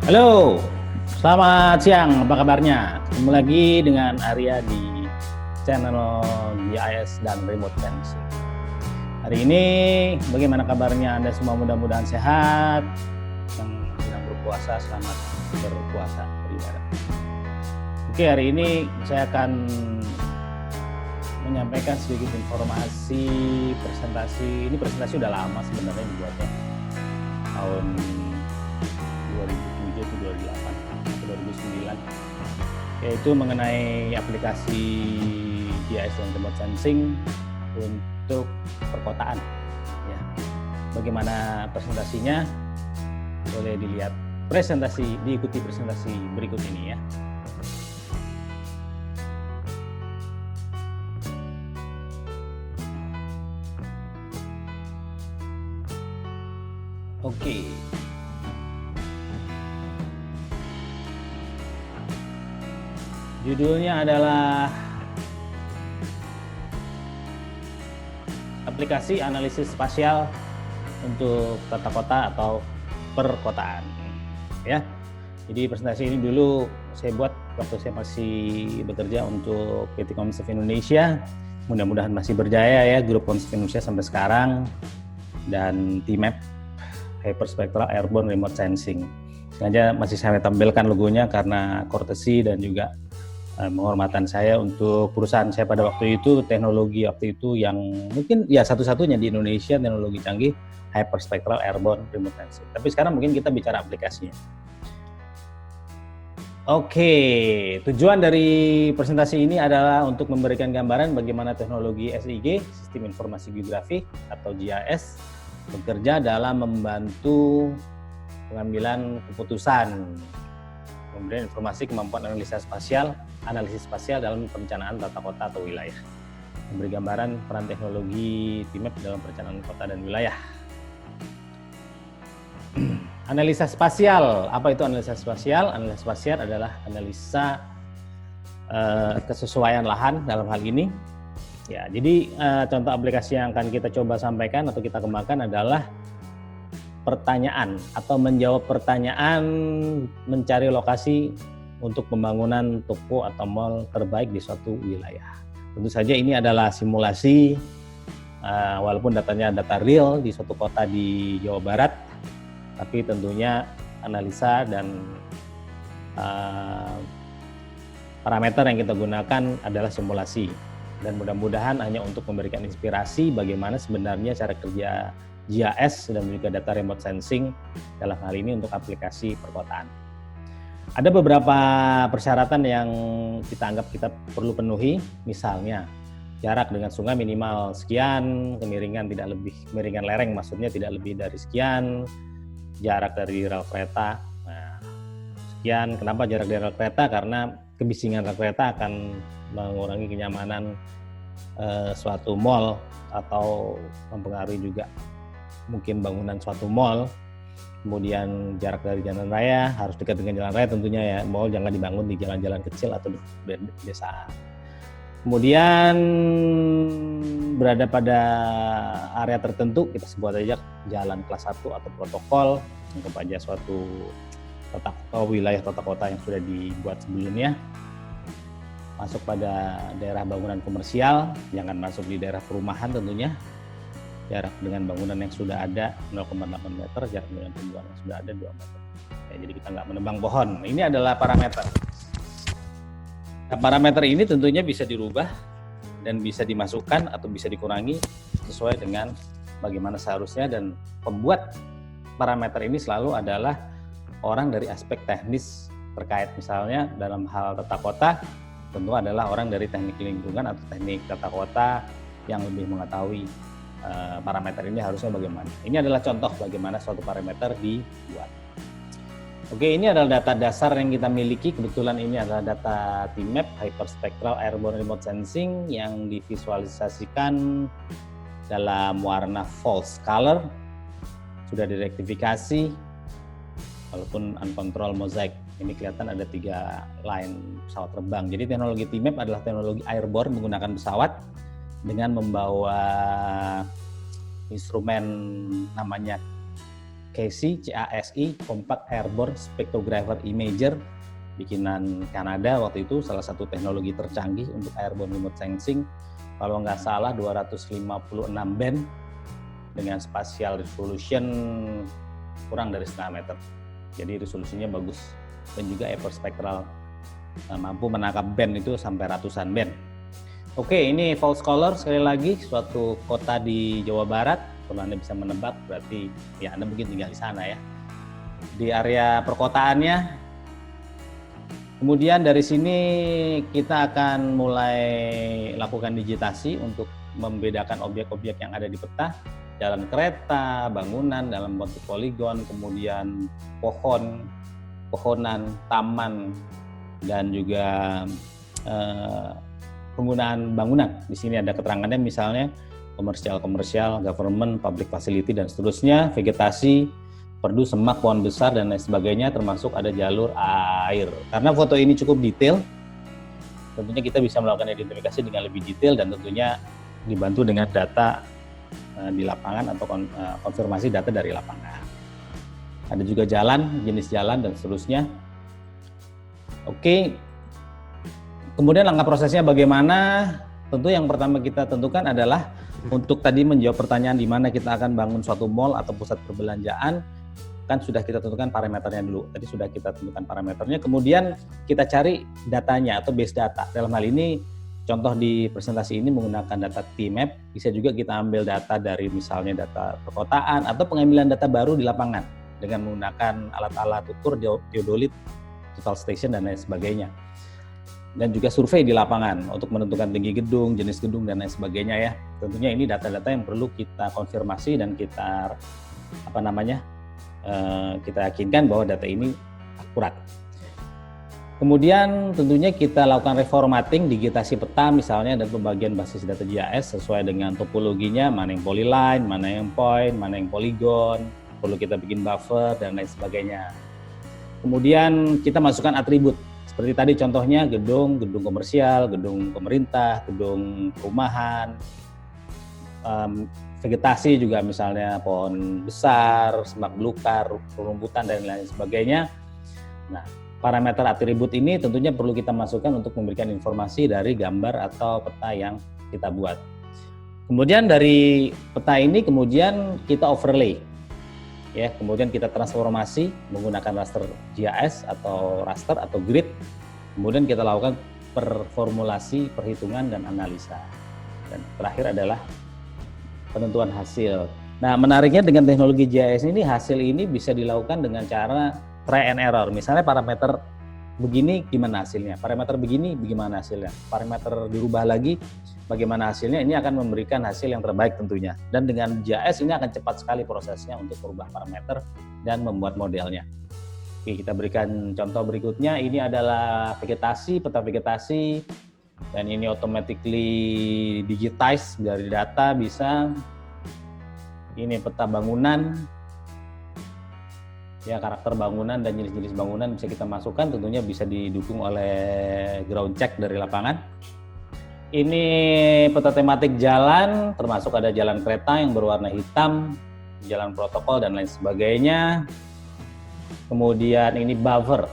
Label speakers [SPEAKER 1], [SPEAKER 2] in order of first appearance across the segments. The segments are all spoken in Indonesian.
[SPEAKER 1] Halo, selamat siang, apa kabarnya? Ketemu lagi dengan Arya di channel GIS dan Remote Sensing. Hari ini bagaimana kabarnya Anda semua? Mudah-mudahan sehat. Yang sedang berpuasa, selamat berpuasa, beribadah. Oke, hari ini saya akan menyampaikan sedikit informasi presentasi. Ini presentasi udah lama sebenarnya dibuatnya, tahun 2007 atau 2008 atau 2009, yaitu mengenai aplikasi GIS dan Remote Sensing untuk perkotaan. Ya, bagaimana presentasinya? Boleh dilihat diikuti presentasi berikut ini ya. Oke. Judulnya adalah aplikasi analisis spasial untuk tata kota atau perkotaan. Ya. Jadi presentasi ini dulu saya buat waktu saya masih bekerja untuk PT Konsep Indonesia. Mudah-mudahan masih berjaya ya grup Konsep Indonesia sampai sekarang, dan TMAP Hyperspectral Airborne Remote Sensing. Sengaja masih saya tampilkan logonya karena courtesy dan juga penghormatan saya untuk perusahaan saya pada waktu itu, teknologi waktu itu yang mungkin ya satu-satunya di Indonesia teknologi canggih Hyperspectral Airborne Remote Sensing. Tapi sekarang mungkin kita bicara aplikasinya. Oke, tujuan dari presentasi ini adalah untuk memberikan gambaran bagaimana teknologi SIG, Sistem Informasi Geografi atau GIS, bekerja dalam membantu pengambilan keputusan, kemudian informasi kemampuan analisis spasial dalam perencanaan tata kota atau wilayah. Memberi gambaran peran teknologi TMAP dalam perencanaan kota dan wilayah. Analisa spasial, apa itu analisa spasial? Analisa spasial adalah analisa kesesuaian lahan dalam hal ini. Ya, jadi contoh aplikasi yang akan kita coba sampaikan atau kita kembangkan adalah pertanyaan atau menjawab pertanyaan mencari lokasi untuk pembangunan toko atau mall terbaik di suatu wilayah. Tentu saja ini adalah simulasi, walaupun datanya data real di suatu kota di Jawa Barat, tapi tentunya analisa dan parameter yang kita gunakan adalah simulasi. Dan mudah-mudahan hanya untuk memberikan inspirasi bagaimana sebenarnya cara kerja GIS dan juga data remote sensing dalam hal ini untuk aplikasi perkotaan. Ada beberapa persyaratan yang kita anggap kita perlu penuhi, misalnya jarak dengan sungai minimal sekian, kemiringan lereng maksudnya tidak lebih dari sekian, jarak dari rel kereta. Nah, sekian, kenapa jarak dari rel kereta? Karena kebisingan rel kereta akan mengurangi kenyamanan suatu mall atau mempengaruhi juga mungkin bangunan suatu mall. Kemudian jarak dari jalan raya harus dekat dengan jalan raya tentunya ya, mall jangan dibangun di jalan-jalan kecil atau di desa. Kemudian berada pada area tertentu, kita sebut aja jalan kelas 1 atau protokol, anggap aja suatu wilayah tata kota yang sudah dibuat sebelumnya. Masuk pada daerah bangunan komersial, jangan masuk di daerah perumahan tentunya. Jarak dengan bangunan yang sudah ada 0,8 meter, jarak dengan tumbuhan yang sudah ada 2 meter. Ya, jadi kita nggak menebang pohon. Ini adalah parameter. Nah, parameter ini tentunya bisa dirubah dan bisa dimasukkan atau bisa dikurangi sesuai dengan bagaimana seharusnya, dan pembuat parameter ini selalu adalah orang dari aspek teknis terkait. Misalnya dalam hal tata kota, tentu adalah orang dari teknik lingkungan atau teknik tata kota yang lebih mengetahui parameter ini harusnya bagaimana. Ini adalah contoh bagaimana suatu parameter dibuat. Oke, ini adalah data dasar yang kita miliki. Kebetulan ini adalah data TMAP Hyperspectral Airborne Remote Sensing yang divisualisasikan dalam warna false color. Sudah direktifikasi walaupun uncontrolled mosaic. Ini kelihatan ada 3 line pesawat terbang. Jadi teknologi TMAP adalah teknologi airborne menggunakan pesawat dengan membawa instrumen namanya CASI, Compact Airborne Spectrographer Imager, bikinan Kanada waktu itu, salah satu teknologi tercanggih untuk airborne remote sensing. Kalau nggak salah 256 band dengan spatial resolution kurang dari 0,5 meter. Jadi resolusinya bagus dan juga hyperspectral, mampu menangkap band itu sampai ratusan band. Oke, ini False Color sekali lagi, suatu kota di Jawa Barat. Kalau Anda bisa menebak berarti ya Anda mungkin tinggal di sana ya. Di area perkotaannya. Kemudian dari sini kita akan mulai lakukan digitasi untuk membedakan objek-objek yang ada di peta, jalan kereta, bangunan dalam bentuk poligon, kemudian pohonan, taman, dan juga penggunaan bangunan. Di sini ada keterangannya misalnya komersial, government, public facility, dan seterusnya, vegetasi, perdu, semak, pohon besar, dan lain sebagainya, termasuk ada jalur air. Karena foto ini cukup detail, tentunya kita bisa melakukan identifikasi dengan lebih detail dan tentunya dibantu dengan data di lapangan atau konfirmasi data dari lapangan. Ada juga jalan, jenis jalan, dan seterusnya. Oke, kemudian langkah prosesnya bagaimana? Tentu yang pertama kita tentukan adalah untuk tadi menjawab pertanyaan di mana kita akan bangun suatu mall atau pusat perbelanjaan, kan sudah kita tentukan parameternya dulu. Tadi sudah kita tentukan parameternya, kemudian kita cari datanya atau base data. Dalam hal ini, contoh di presentasi ini menggunakan data T-map, bisa juga kita ambil data dari misalnya data perkotaan atau pengambilan data baru di lapangan dengan menggunakan alat-alat ukur, theodolit, total station, dan lain sebagainya. Dan juga survei di lapangan untuk menentukan tinggi gedung, jenis gedung, dan lain sebagainya ya. Tentunya ini data-data yang perlu kita konfirmasi dan kita kita yakinkan bahwa data ini akurat. Kemudian tentunya kita lakukan reformatting, digitasi peta misalnya dan pembagian basis data GIS sesuai dengan topologinya, mana yang polyline, mana yang point, mana yang polygon, perlu kita bikin buffer dan lain sebagainya. Kemudian kita masukkan atribut. Seperti tadi contohnya gedung komersial, gedung pemerintah, gedung perumahan, vegetasi juga misalnya pohon besar, semak belukar, rumputan, dan lain sebagainya. Nah, parameter atribut ini tentunya perlu kita masukkan untuk memberikan informasi dari gambar atau peta yang kita buat. Kemudian dari peta ini kemudian kita overlay. Ya, kemudian kita transformasi menggunakan raster GIS atau raster atau grid. Kemudian kita lakukan performulasi, perhitungan, dan analisa. Dan terakhir adalah penentuan hasil. Nah, menariknya dengan teknologi GIS ini, hasil ini bisa dilakukan dengan cara try and error. Misalnya parameter begini gimana hasilnya, parameter begini bagaimana hasilnya, parameter dirubah lagi bagaimana hasilnya, ini akan memberikan hasil yang terbaik tentunya. Dan dengan GIS ini akan cepat sekali prosesnya untuk merubah parameter dan membuat modelnya. Oke, kita berikan contoh berikutnya. Ini adalah vegetasi, peta vegetasi, dan ini automatically digitize dari data bisa. Ini peta bangunan, ya, karakter bangunan dan jenis-jenis bangunan bisa kita masukkan, tentunya bisa didukung oleh ground check dari lapangan. Ini peta tematik jalan, termasuk ada jalan kereta yang berwarna hitam, jalan protokol, dan lain sebagainya. Kemudian ini buffer,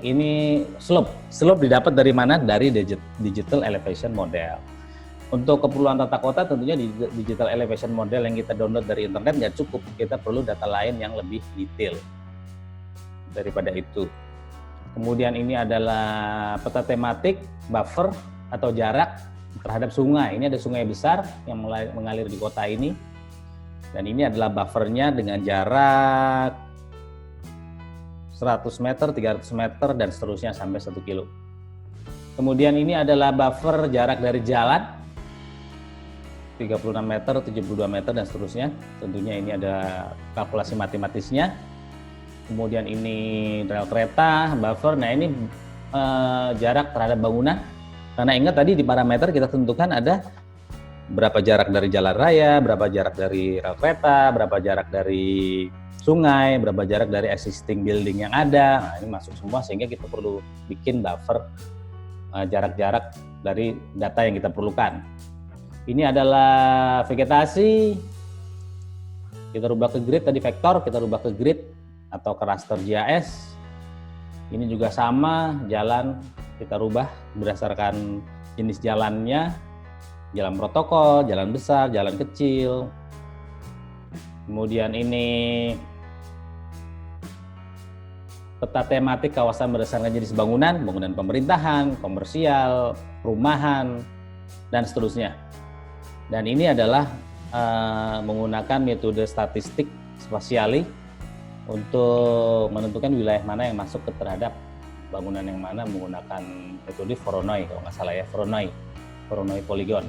[SPEAKER 1] ini slope. Slope didapat dari mana? Dari digital elevation model. Untuk keperluan tata kota tentunya digital elevation model yang kita download dari internet nggak cukup, kita perlu data lain yang lebih detail daripada itu. Kemudian ini adalah peta tematik buffer atau jarak terhadap sungai. Ini ada sungai besar yang mengalir di kota ini, dan ini adalah buffernya dengan jarak 100 meter, 300 meter, dan seterusnya sampai 1 kilo. Kemudian ini adalah buffer jarak dari jalan 36 meter, 72 meter, dan seterusnya. Tentunya ini ada kalkulasi matematisnya. Kemudian ini rel kereta, buffer. Nah, ini jarak terhadap bangunan. Karena ingat tadi di parameter kita tentukan ada berapa jarak dari jalan raya, berapa jarak dari rel kereta, berapa jarak dari sungai, berapa jarak dari existing building yang ada. Nah, ini masuk semua sehingga kita perlu bikin buffer jarak-jarak dari data yang kita perlukan. Ini adalah vegetasi. Kita rubah ke grid tadi vektor, kita rubah ke grid atau ke raster GIS. Ini juga sama, jalan kita rubah berdasarkan jenis jalannya, jalan protokol, jalan besar, jalan kecil. Kemudian ini peta tematik kawasan berdasarkan jenis bangunan, bangunan pemerintahan, komersial, perumahan, dan seterusnya. Dan ini adalah menggunakan metode statistik spasiali untuk menentukan wilayah mana yang masuk ke terhadap bangunan yang mana menggunakan metode Voronoi, kalau nggak salah ya, Voronoi Polygon.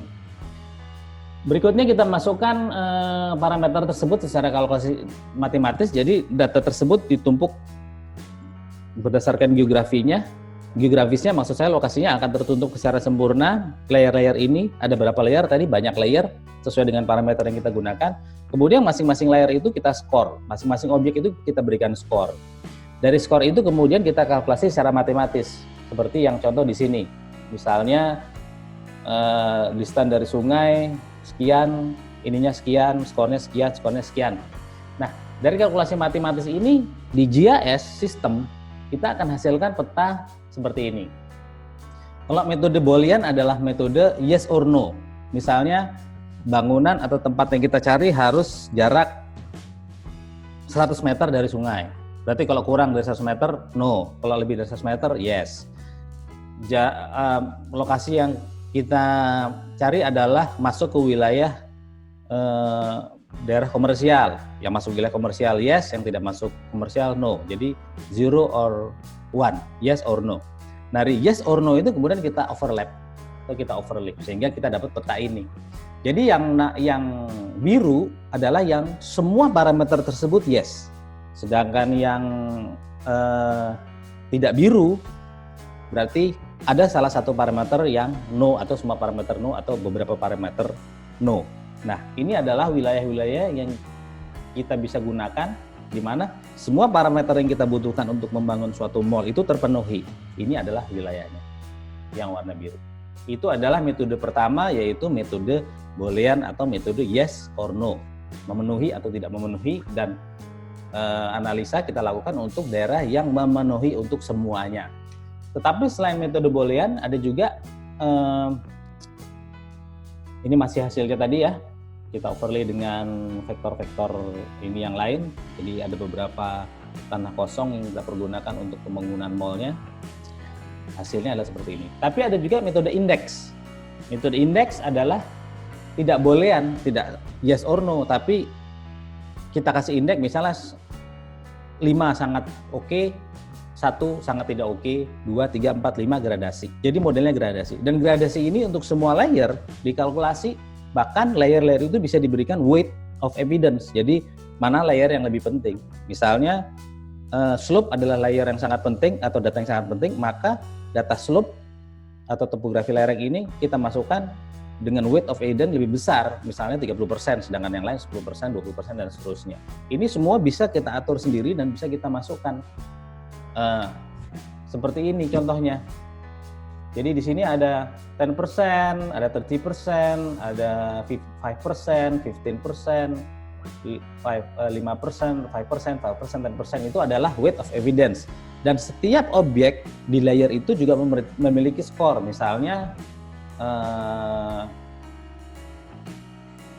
[SPEAKER 1] Berikutnya kita masukkan parameter tersebut secara kalkulasi matematis, jadi data tersebut ditumpuk berdasarkan geografisnya maksud saya lokasinya akan tertutup secara sempurna. Layer-layer ini ada berapa layer tadi? Banyak layer sesuai dengan parameter yang kita gunakan. Kemudian masing-masing layer itu kita skor, masing-masing objek itu kita berikan skor. Dari skor itu kemudian kita kalkulasi secara matematis, seperti yang contoh di sini. Misalnya distance dari sungai sekian, ininya sekian, skornya sekian, skornya sekian. Nah, dari kalkulasi matematis ini di GIS sistem kita akan hasilkan peta seperti ini. Kalau metode Boolean adalah metode yes or no. Misalnya bangunan atau tempat yang kita cari harus jarak 100 meter dari sungai. Berarti kalau kurang dari 100 meter, no. Kalau lebih dari 100 meter, yes. Lokasi yang kita cari adalah masuk ke wilayah daerah komersial. Yang masuk wilayah komersial, yes. Yang tidak masuk komersial, no. Jadi 0 or 1, yes or no. Dari yes or no itu kemudian kita overlap atau kita overlay sehingga kita dapat peta ini. Jadi yang biru adalah yang semua parameter tersebut yes. Sedangkan yang tidak biru berarti ada salah satu parameter yang no atau semua parameter no atau beberapa parameter no. Nah, ini adalah wilayah-wilayah yang kita bisa gunakan di mana semua parameter yang kita butuhkan untuk membangun suatu mall itu terpenuhi. Ini adalah wilayahnya yang warna biru. Itu adalah metode pertama, yaitu metode Boolean atau metode yes or no, memenuhi atau tidak memenuhi, dan analisa kita lakukan untuk daerah yang memenuhi untuk semuanya. Tetapi selain metode Boolean ada juga ini masih hasilnya tadi ya, kita overlay dengan vektor-vektor ini yang lain. Jadi ada beberapa tanah kosong yang kita pergunakan untuk pembangunan mallnya. Hasilnya adalah seperti ini. Tapi ada juga metode indeks. Metode indeks adalah tidak Boolean, tidak yes or no, tapi kita kasih indeks misalnya 5 sangat oke, 1 sangat tidak oke, 2, 3, 4, 5 gradasi. Jadi modelnya gradasi. Dan gradasi ini untuk semua layer dikalkulasi, bahkan layer-layer itu bisa diberikan weight of evidence. Jadi mana layer yang lebih penting. Misalnya slope adalah layer yang sangat penting atau data yang sangat penting, maka data slope atau topografi lereng ini kita masukkan dengan weight of evidence lebih besar, misalnya 30%, sedangkan yang lain 10%, 20%, dan seterusnya. Ini semua bisa kita atur sendiri dan bisa kita masukkan. Seperti ini contohnya. Jadi di sini ada 10%, ada 30%, ada 5%, 15%, 5%, 5%, 10% itu adalah weight of evidence. Dan setiap objek di layer itu juga memiliki skor. Misalnya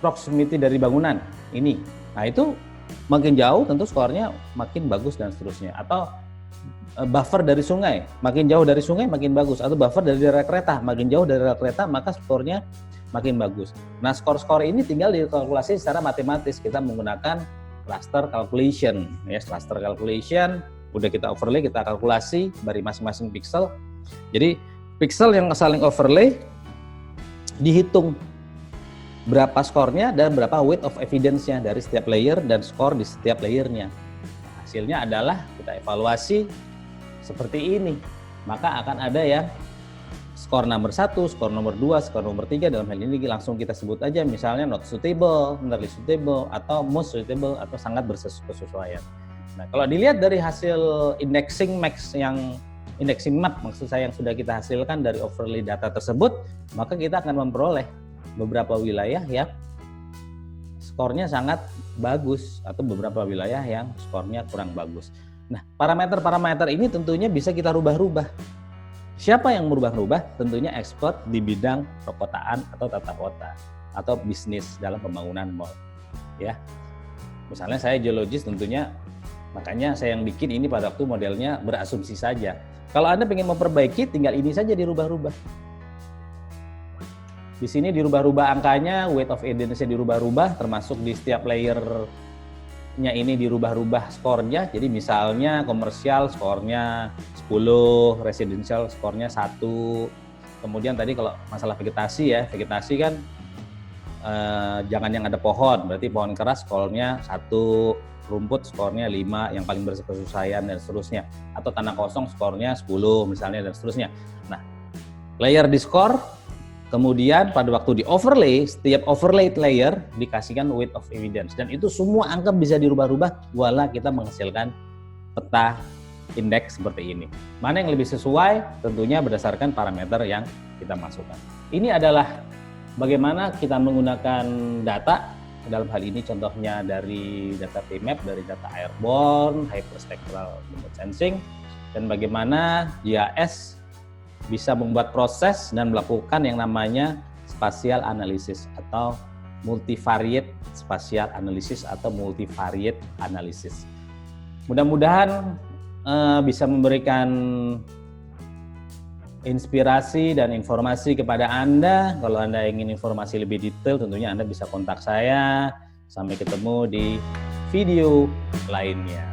[SPEAKER 1] proximity dari bangunan ini. Nah, itu makin jauh tentu skornya makin bagus dan seterusnya. Atau buffer dari sungai, makin jauh dari sungai makin bagus. Atau buffer dari rel kereta, makin jauh dari rel kereta maka skornya makin bagus. Nah, skor-skor ini tinggal dikalkulasi secara matematis. Kita menggunakan cluster calculation. Ya, cluster calculation udah kita overlay, kita kalkulasi dari masing-masing pixel. Jadi pixel yang saling overlay dihitung berapa skornya dan berapa weight of evidence-nya dari setiap layer dan skor di setiap layernya. Nah, hasilnya adalah kita evaluasi seperti ini. Maka akan ada ya skor nomor 1, skor nomor 2, skor nomor 3. Dalam hal ini langsung kita sebut aja misalnya not suitable, nearly suitable, atau most suitable, atau sangat berkesesuaian. Nah, kalau dilihat dari hasil indexing map maksud saya yang sudah kita hasilkan dari overlay data tersebut, maka kita akan memperoleh beberapa wilayah yang skornya sangat bagus atau beberapa wilayah yang skornya kurang bagus. Nah, parameter-parameter ini tentunya bisa kita rubah-rubah. Siapa yang merubah-rubah? Tentunya expert di bidang perkotaan atau tata kota atau bisnis dalam pembangunan mall. Ya, misalnya saya geologis tentunya, makanya saya yang bikin ini pada waktu modelnya berasumsi saja. Kalau Anda ingin memperbaiki, tinggal ini saja dirubah-rubah. Di sini dirubah-rubah angkanya, weight of evidence-nya dirubah-rubah, termasuk di setiap layer-nya ini dirubah-rubah skornya. Jadi misalnya komersial skornya 10, residential skornya 1. Kemudian tadi kalau masalah vegetasi ya, vegetasi kan jangan yang ada pohon, berarti pohon keras skornya 1, rumput skornya 5, yang paling berkesusahan dan seterusnya. Atau tanah kosong skornya 10 misalnya dan seterusnya. Nah, layer di skor, kemudian pada waktu di overlay, setiap overlay layer dikasihkan weight of evidence. Dan itu semua angka bisa dirubah-rubah, voila kita menghasilkan peta indeks seperti ini. Mana yang lebih sesuai? Tentunya berdasarkan parameter yang kita masukkan. Ini adalah bagaimana kita menggunakan data. Dalam hal ini contohnya dari data PMAP, dari data airborne, hyperspectral remote sensing, dan bagaimana GIS bisa membuat proses dan melakukan yang namanya spatial analysis atau multivariate spatial analysis atau multivariate analysis. Mudah-mudahan bisa memberikan inspirasi dan informasi kepada Anda. Kalau Anda ingin informasi lebih detail, tentunya Anda bisa kontak saya. Sampai ketemu di video lainnya.